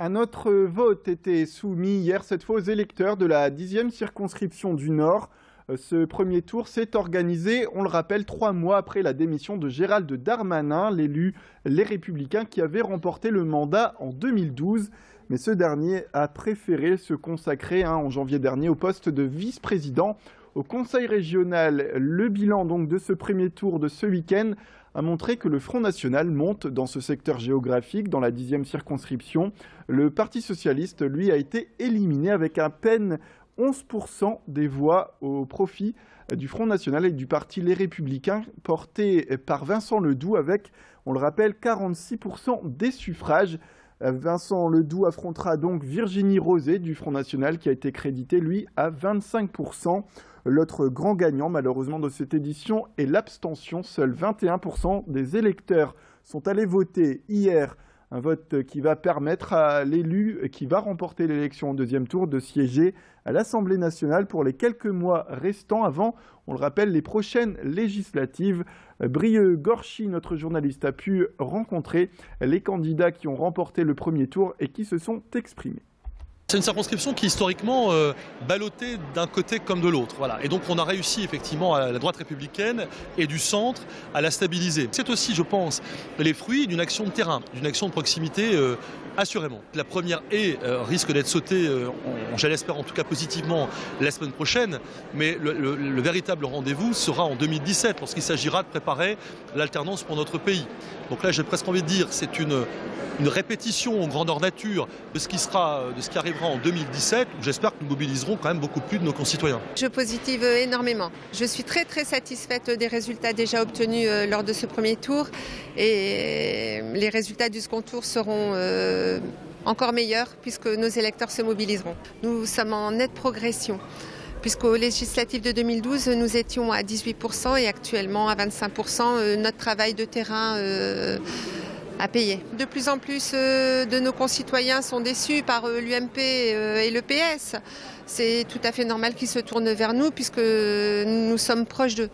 Un autre vote était soumis hier, cette fois aux électeurs de la 10e circonscription du Nord. Ce premier tour s'est organisé, on le rappelle, 3 mois après la démission de Gérald Darmanin, l'élu Les Républicains qui avait remporté le mandat en 2012. Mais ce dernier a préféré se consacrer en janvier dernier au poste de vice-président au Conseil régional. Le bilan donc de ce premier tour de ce week-end a montré que le Front National monte dans ce secteur géographique, dans la 10e circonscription. Le Parti socialiste, lui, a été éliminé avec à peine 11% des voix au profit du Front National et du Parti Les Républicains, porté par Vincent Ledoux avec, on le rappelle, 46% des suffrages. Vincent Ledoux affrontera donc Virginie Rosé du Front National qui a été crédité, lui, à 25%. L'autre grand gagnant, malheureusement, de cette édition est l'abstention. Seuls 21% des électeurs sont allés voter hier. Un vote qui va permettre à l'élu qui va remporter l'élection au deuxième tour de siéger à l'Assemblée nationale pour les quelques mois restants avant, on le rappelle, les prochaines législatives. Brieux Gorchy, notre journaliste, a pu rencontrer les candidats qui ont remporté le premier tour et qui se sont exprimés. C'est une circonscription qui est historiquement ballottée d'un côté comme de l'autre. Voilà. Et donc on a réussi effectivement à la droite républicaine et du centre à la stabiliser. C'est aussi, je pense, les fruits d'une action de terrain, d'une action de proximité assurément. La première risque d'être sautée, je l'espère en tout cas positivement, la semaine prochaine. Mais le véritable rendez-vous sera en 2017 lorsqu'il s'agira de préparer l'alternance pour notre pays. Donc là j'ai presque envie de dire c'est une répétition en grandeur nature de ce qui arrivera en 2017, où j'espère que nous mobiliserons quand même beaucoup plus de nos concitoyens. Je positive énormément. Je suis très satisfaite des résultats déjà obtenus lors de ce premier tour et les résultats du second tour seront encore meilleurs puisque nos électeurs se mobiliseront. Nous sommes en nette progression. Puisqu'aux législatives de 2012, nous étions à 18% et actuellement à 25%. Notre travail de terrain à payer. De plus en plus de nos concitoyens sont déçus par l'UMP et le PS. C'est tout à fait normal qu'ils se tournent vers nous puisque nous sommes proches d'eux.